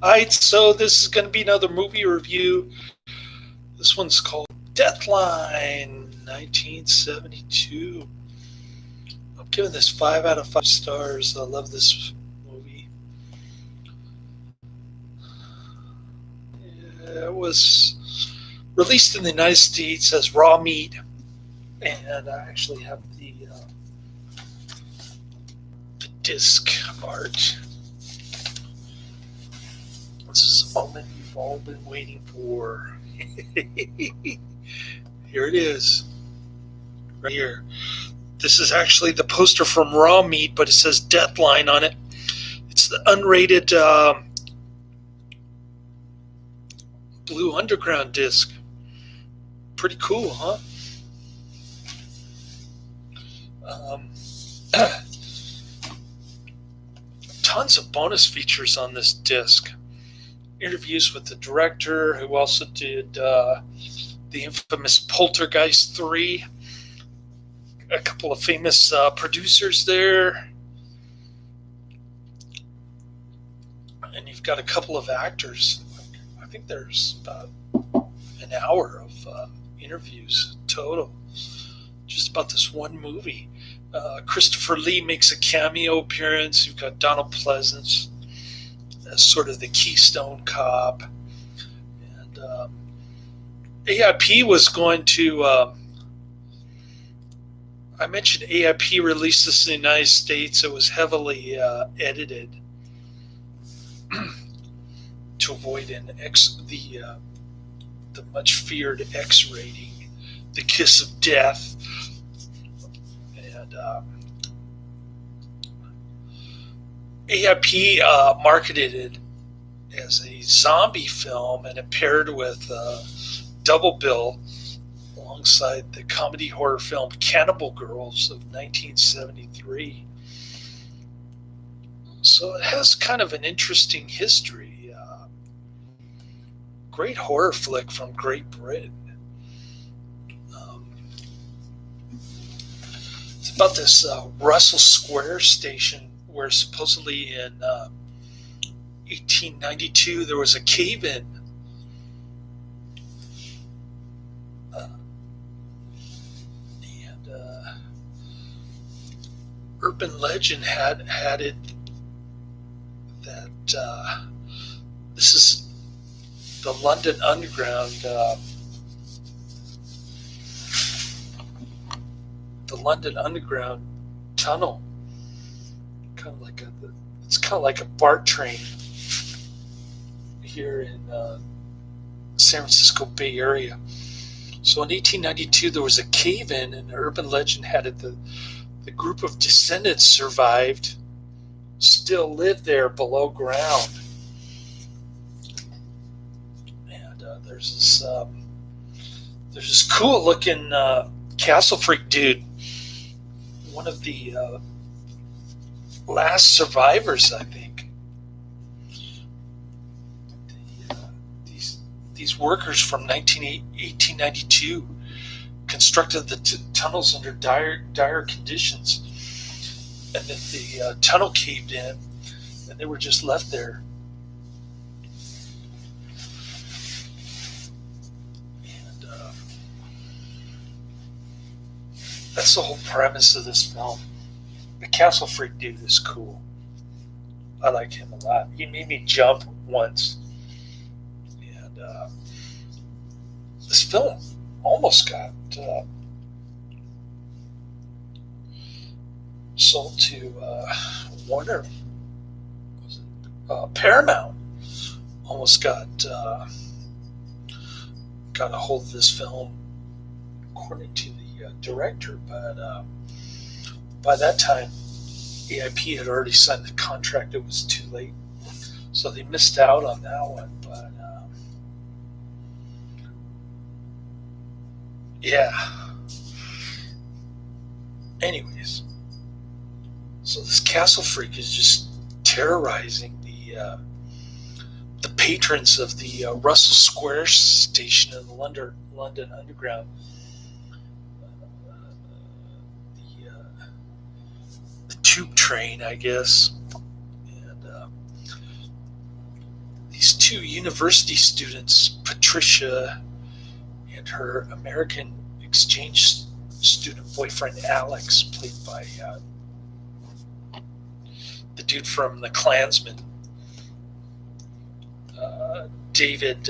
Alright, so this is going to be another movie review. This one's called Deathline 1972. I'm giving this 5 out of 5 stars. I love this movie. It was released in the United States as raw meat, and I actually have the disc art. This is a moment you've all been waiting for. Here it is, right here. This is actually the poster from Raw Meat, but it says Deathline on it. It's the unrated Blue Underground disc. Pretty cool, huh? Um, Tons of bonus features on this disc. Interviews with the director, who also did the infamous Poltergeist 3. A couple of famous producers there. And you've got a couple of actors. I think there's about an hour of interviews total, just about this one movie. Christopher Lee makes a cameo appearance. You've got Donald Pleasence as sort of the Keystone Cop. And AIP was going to... I mentioned AIP released this in the United States. It was heavily edited to avoid the much feared X rating, the kiss of death, and AIP marketed it as a zombie film, and it paired with Double Bill alongside the comedy horror film Cannibal Girls of 1973. So it has kind of an interesting history. Great horror flick from Great Britain. It's about this Russell Square station where supposedly in 1892 there was a cave-in. Urban legend had it that this is the London Underground, tunnel. It's kind of like a BART train here in San Francisco Bay Area. So in 1892 there was a cave-in, and the urban legend had it that the group of descendants survived, still live there below ground. And there's this cool looking castle freak dude, one of the last survivors, I think. These workers from 1892 constructed the tunnels under dire conditions, and then the tunnel caved in, and they were just left there. And that's the whole premise of this film. The Castle Freak dude is cool. I like him a lot. He made me jump once. And this film almost got sold to Warner. Paramount almost got a hold of this film, according to the director, but by that time AIP had already signed the contract. It was too late, so they missed out on that one. But yeah. Anyways, so this castle freak is just terrorizing the patrons of the Russell Square station in the London Underground. The tube train, I guess. And these two university students, Patricia and her American exchange student boyfriend Alex, played by the dude from The Klansman, David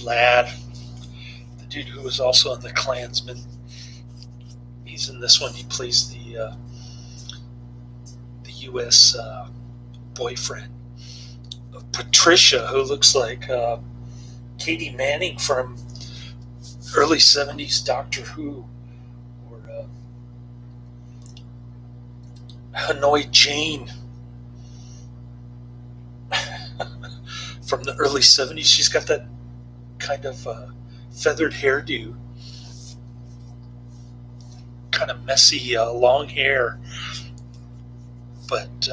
Ladd, the dude who was also in The Klansman. He's in this one. He plays the U.S. Boyfriend of Patricia, who looks like Katie Manning from early 70s Doctor Who, or Hanoi Jane from the early 70s. She's got that kind of feathered hairdo, kind of messy long hair, but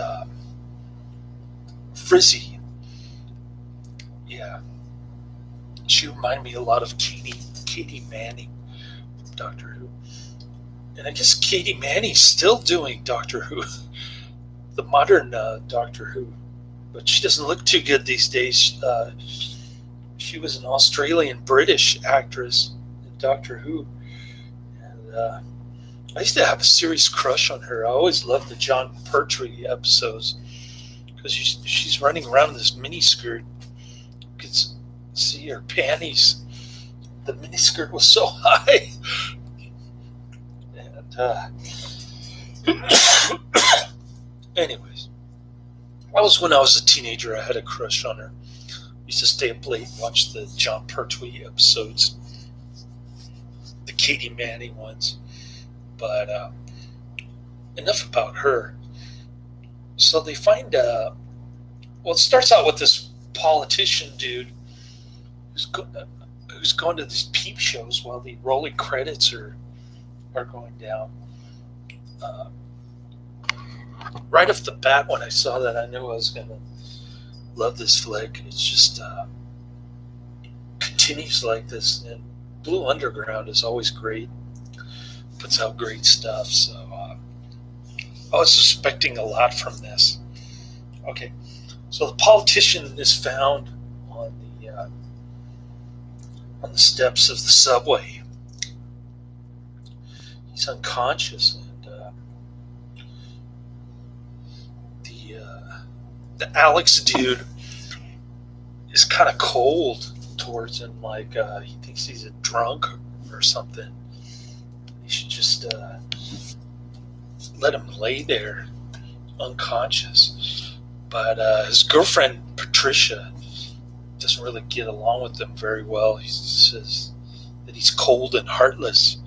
frizzy. Yeah, she reminded me a lot of Katie Manning from Doctor Who. And I guess Katie Manning's still doing Doctor Who, the modern Doctor Who, but she doesn't look too good these days. She was an Australian-British actress in Doctor Who, and I used to have a serious crush on her. I always loved the John Pertwee episodes because she's running around in this miniskirt. You could see her panties. The miniskirt was so high. And anyways, that was when I was a teenager. I had a crush on her. Used to stay up late and watch the John Pertwee episodes, the Katie Manning ones. But enough about her. So they find, well, it starts out with this politician dude who's going to these peep shows while the rolling credits are going down. Right off the bat, when I saw that, I knew I was going to love this flick. It's just continues like this, and Blue Underground is always great. Puts out great stuff, so I was expecting a lot from this. Okay, so the politician is found on the steps of the subway. He's unconscious, and the Alex dude is kind of cold towards him, like he thinks he's a drunk or something. He should just let him lay there unconscious. But his girlfriend Patricia doesn't really get along with him very well. He says that he's cold and heartless.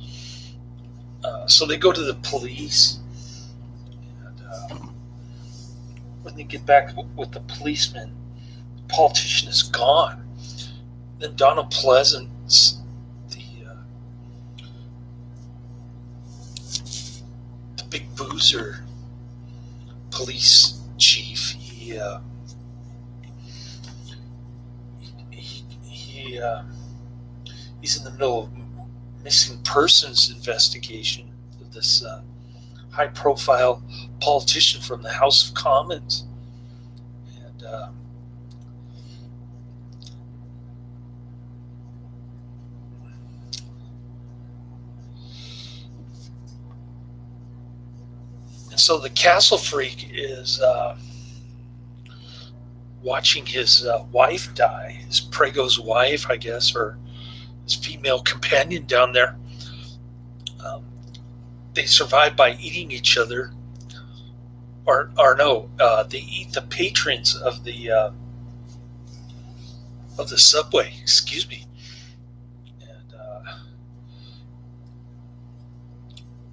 So they go to the police, and when they get back with the policeman, the politician is gone. Then Donald Pleasence, the big boozer police chief, he's in the middle of missing persons investigation of this high-profile politician from the House of Commons, and so the castle freak is watching his wife die, his Prego's wife, I guess, or his female companion down there. They survive by eating each other, or no, they eat the patrons of the subway. Excuse me. And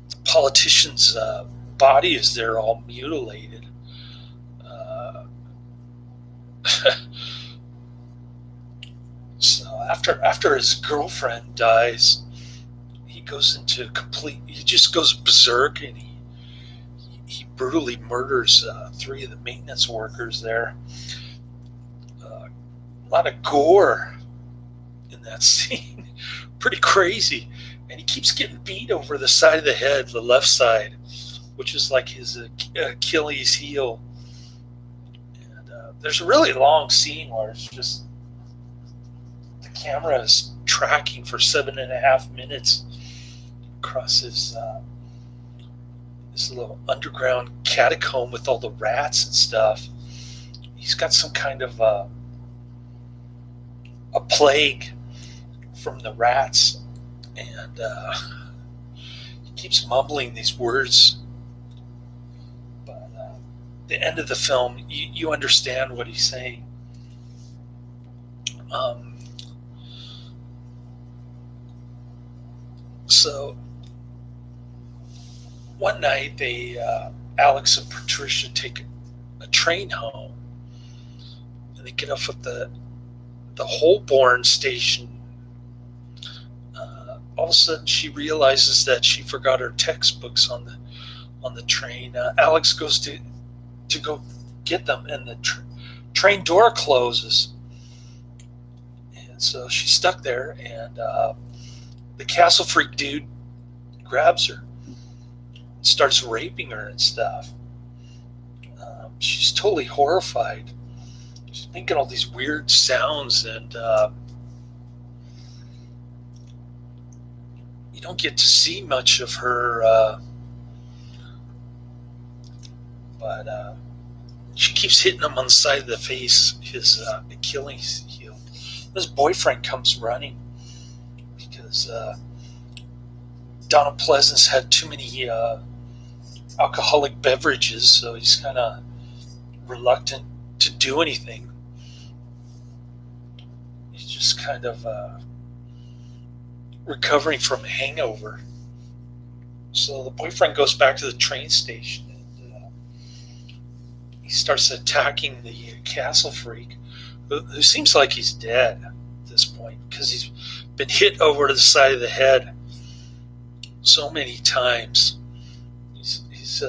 the politician's body is there, all mutilated. So after his girlfriend dies, he just goes berserk, and he brutally murders 3 of the maintenance workers there. A lot of gore in that scene. Pretty crazy. And he keeps getting beat over the side of the head, the left side, which is like his Achilles heel. And there's a really long scene where it's just the camera is tracking for 7.5 minutes across this little underground catacomb with all the rats and stuff. He's got some kind of a plague from the rats, and he keeps mumbling these words. But the end of the film, you understand what he's saying. So one night, Alex and Patricia take a train home, and they get off at the Holborn station. All of a sudden, she realizes that she forgot her textbooks on the train. Alex goes to go get them, and the train door closes, and so she's stuck there. And the castle freak dude grabs her, starts raping her and stuff. She's totally horrified. She's making all these weird sounds, and you don't get to see much of her, but she keeps hitting him on the side of the face, his Achilles heel. His boyfriend comes running because Donald Pleasence had too many alcoholic beverages, so he's kind of reluctant to do anything. He's just kind of recovering from a hangover. So the boyfriend goes back to the train station, and he starts attacking the castle freak, who seems like he's dead at this point because he's been hit over to the side of the head so many times. He's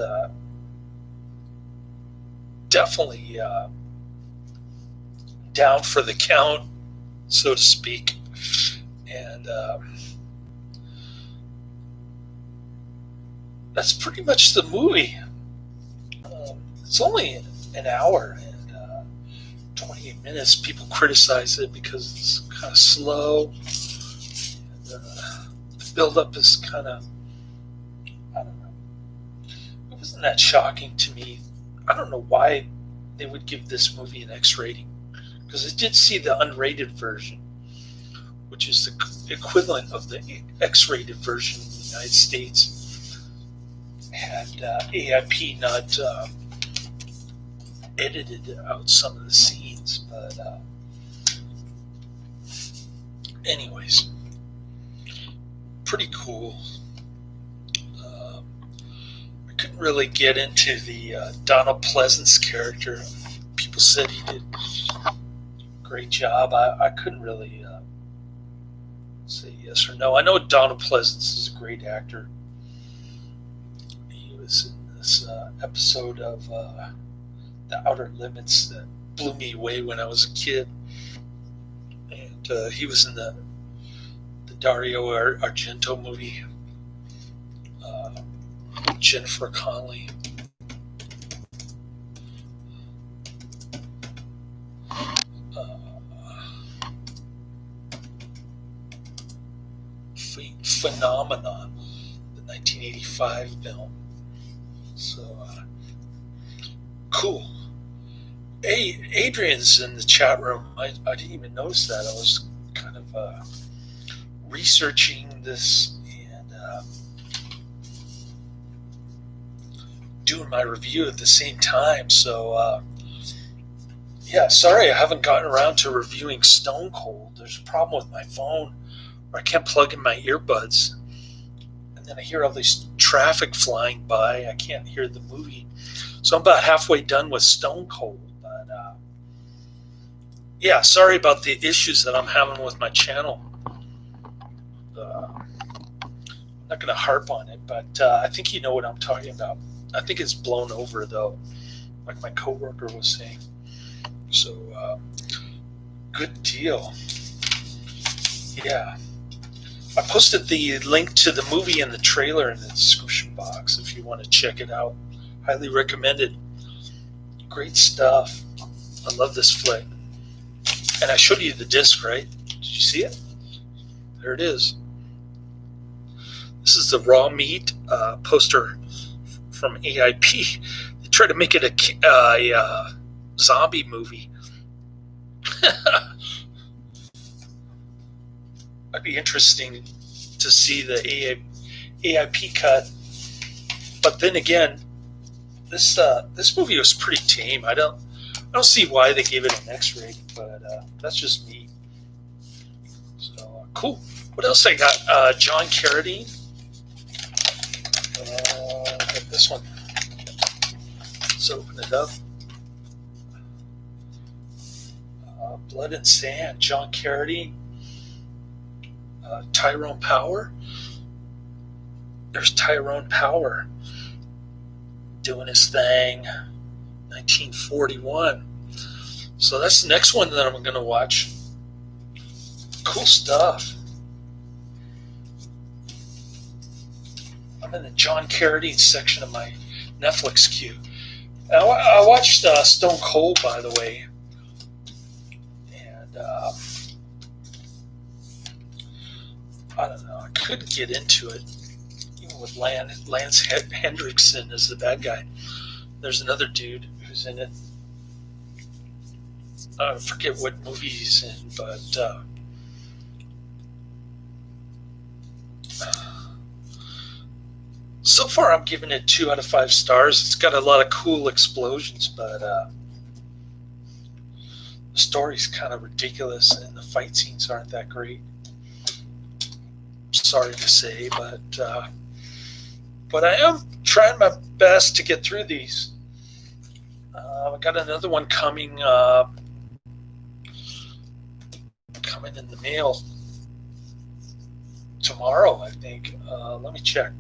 definitely down for the count, so to speak. And that's pretty much the movie. It's only an hour and 28 minutes. People criticize it because it's kind of slow. And, the build-up is kind of, I don't know. It wasn't that shocking to me. I don't know why they would give this movie an X rating, because I did see the unrated version, which is the equivalent of the X-rated version in the United States. Had AIP not edited out some of the scenes, but anyways, pretty cool. I couldn't really get into the Donald Pleasence character. People said he did a great job. I couldn't really say yes or no. I know Donald Pleasence is a great actor. He was in this episode of The Outer Limits that blew me away when I was a kid. And he was in the Dario Argento movie, Jennifer Connelly. Phenomenon, the 1985 film. So cool. Hey, Adrian's in the chat room. I didn't even notice that. I was kind of researching this and doing my review at the same time. So yeah, sorry I haven't gotten around to reviewing Stone Cold. There's a problem with my phone, where I can't plug in my earbuds, and then I hear all this traffic flying by. I can't hear the movie, so I'm about halfway done with Stone Cold. But yeah, sorry about the issues that I'm having with my channel. I'm not going to harp on it, but I think you know what I'm talking about. I think it's blown over, though, like my coworker was saying. So good deal. Yeah. I posted the link to the movie and the trailer in the description box if you want to check it out. Highly recommended. Great stuff. I love this flick. And I showed you the disc, right? Did you see it? There it is. This is the Raw Meat poster from AIP. They tried to make it a zombie movie. It'd be interesting to see the AIP cut. But then again, this movie was pretty tame. I don't see why they gave it an X rating, but that's just me. So cool. What else I got? John Carradine. Got this one. Let's open it up. Blood and Sand. John Carradine. Tyrone Power. There's Tyrone Power doing his thing. 1941. So that's the next one that I'm going to watch. Cool stuff. I'm in the John Carradine section of my Netflix queue. I watched Stone Cold, by the way. And I don't know. I couldn't get into it, even with Lance Hendrickson as the bad guy. There's another dude who's in it. I forget what movie he's in, but so far I'm giving it 2 out of 5 stars. It's got a lot of cool explosions, but the story's kind of ridiculous and the fight scenes aren't that great. Sorry to say, but I am trying my best to get through these. I got another one coming in the mail tomorrow, I think. Let me check.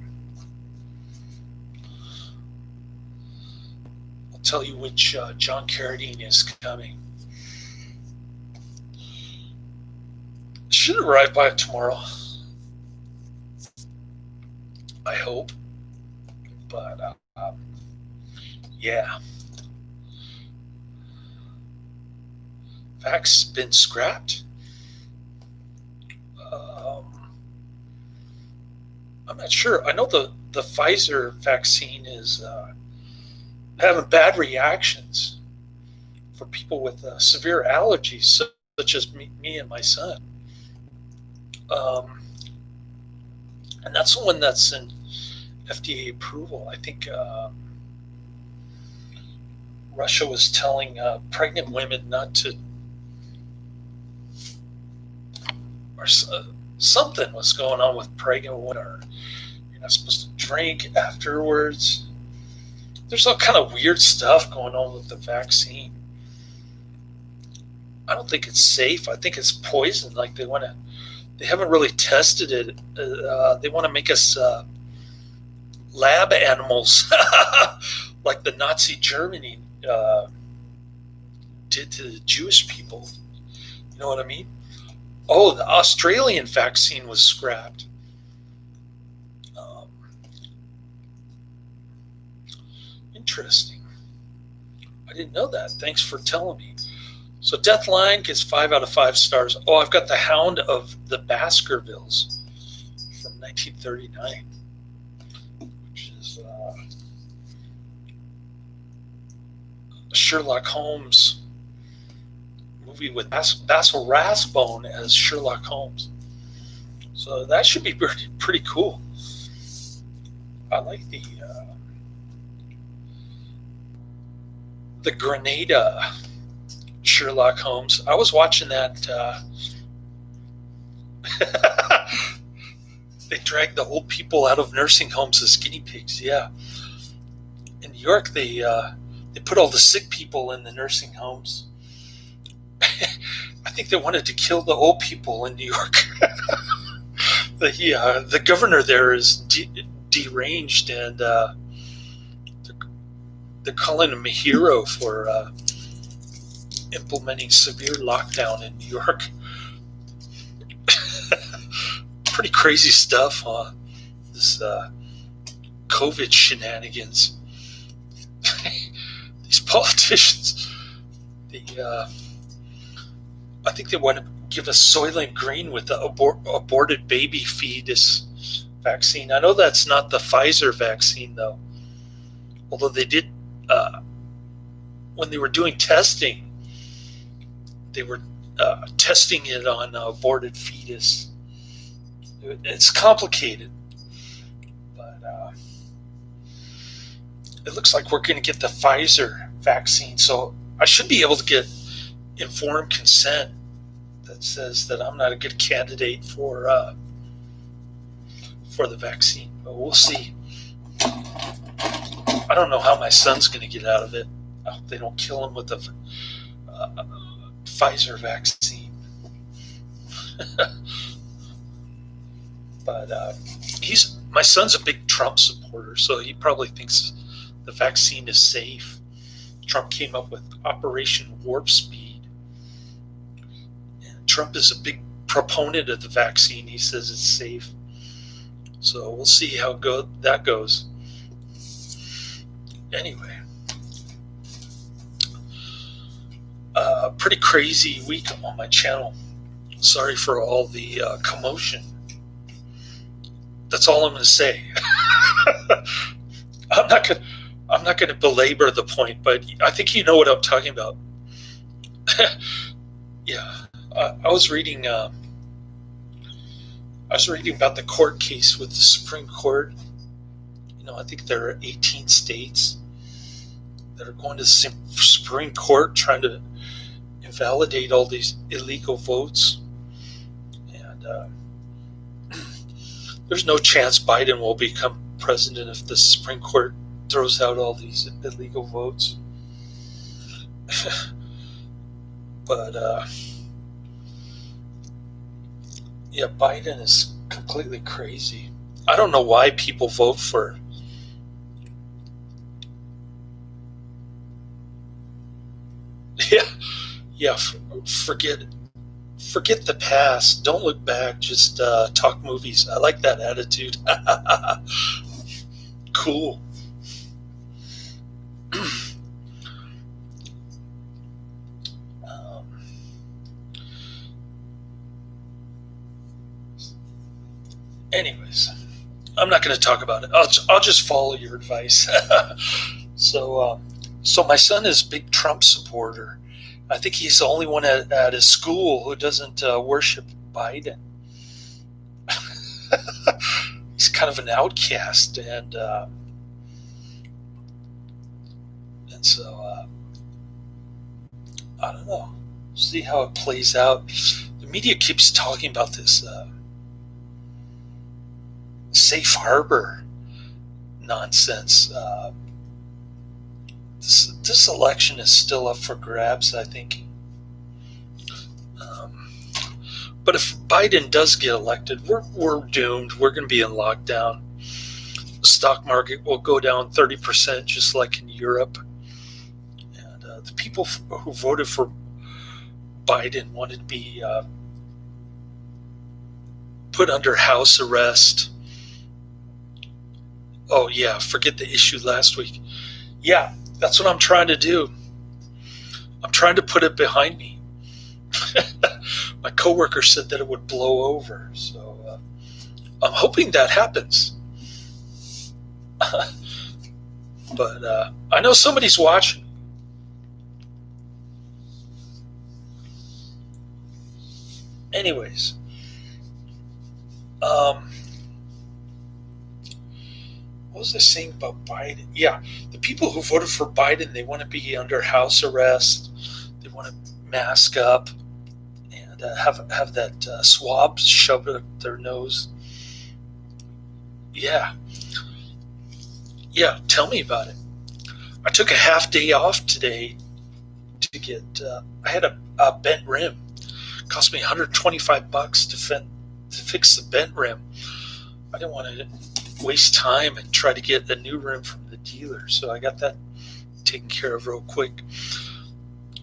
I'll tell you which John Carradine is coming. Should arrive by tomorrow, I hope. But yeah. Vax been scrapped. I'm not sure. I know the Pfizer vaccine is having bad reactions for people with severe allergies, such as me and my son. And that's the one that's in FDA approval. I think Russia was telling pregnant women not to, or something was going on with pregnant women, or you're not supposed to drink afterwards. There's all kind of weird stuff going on with the vaccine. I don't think it's safe. I think it's poison. Like they haven't really tested it. They want to make us lab animals, like the Nazi Germany did to the Jewish people. You know what I mean? Oh, the Australian vaccine was scrapped. Interesting. I didn't know that. Thanks for telling me. So Deathline gets 5 out of 5 stars. Oh, I've got The Hound of the Baskervilles from 1939, which is a Sherlock Holmes movie with Basil Rathbone as Sherlock Holmes. So that should be pretty cool. I like the Grenada Sherlock Holmes. I was watching that. They dragged the old people out of nursing homes as guinea pigs. Yeah, in New York, they put all the sick people in the nursing homes. I think they wanted to kill the old people in New York. The governor there is deranged, and they're calling him a hero for implementing severe lockdown in New York. Pretty crazy stuff, huh? This COVID shenanigans. These politicians, I think they want to give us Soylent Green with the aborted baby fetus vaccine. I know that's not the Pfizer vaccine, though. Although they did, when they were doing testing, they were testing it on aborted fetus. It's complicated, but it looks like we're going to get the Pfizer vaccine. So I should be able to get informed consent that says that I'm not a good candidate for the vaccine. But we'll see. I don't know how my son's going to get out of it. I hope they don't kill him with the Pfizer vaccine. But my son's a big Trump supporter, so he probably thinks the vaccine is safe. Trump came up with Operation Warp Speed. And Trump is a big proponent of the vaccine. He says it's safe. So we'll see how that goes. Anyway, pretty crazy week on my channel. Sorry for all the commotion. That's all I'm going to say. I'm not going to belabor the point, but I think you know what I'm talking about. Yeah, I was reading about the court case with the Supreme Court. I think there are 18 states that are going to the Supreme Court trying to invalidate all these illegal votes. And there's no chance Biden will become president if the Supreme Court throws out all these illegal votes. But yeah, Biden is completely crazy. I don't know why people vote for forget the past. Don't look back. Just talk movies. I like that attitude. Cool. Anyways, I'm not going to talk about it. I'll just follow your advice. So my son is a big Trump supporter. I think he's the only one at his school who doesn't worship Biden. He's kind of an outcast, and so I don't know. See how it plays out. The media keeps talking about this safe harbor nonsense. This election is still up for grabs, I think. But if Biden does get elected, we're doomed. We're going to be in lockdown. The stock market will go down 30%, just like in Europe. And the people who voted for Biden wanted to be put under house arrest. Oh, yeah, forget the issue last week. Yeah, that's what I'm trying to do. I'm trying to put it behind me. My coworker said that it would blow over, so I'm hoping that happens. But I know somebody's watching. Anyways, what was I saying about Biden? Yeah, the people who voted for Biden, they want to be under house arrest. They want to mask up and have that swab shoved up their nose. Yeah, tell me about it. I took a half day off today to get, I had a bent rim. It cost me $125 to fix the bent rim. I didn't want to waste time and try to get a new rim from the dealer, so I got that taken care of real quick.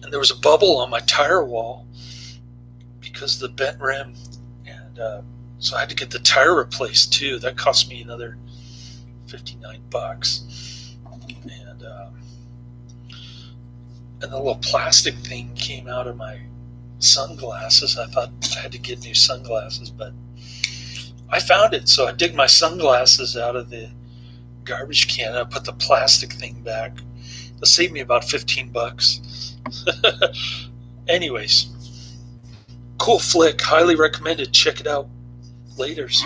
And there was a bubble on my tire wall because of the bent rim, and so I had to get the tire replaced too. That cost me another $59, and the little plastic thing came out of my sunglasses. I thought I had to get new sunglasses, but I found it. So I dig my sunglasses out of the garbage can. I put the plastic thing back. That saved me about $15. Anyways, cool flick. Highly recommended. Check it out. Laters.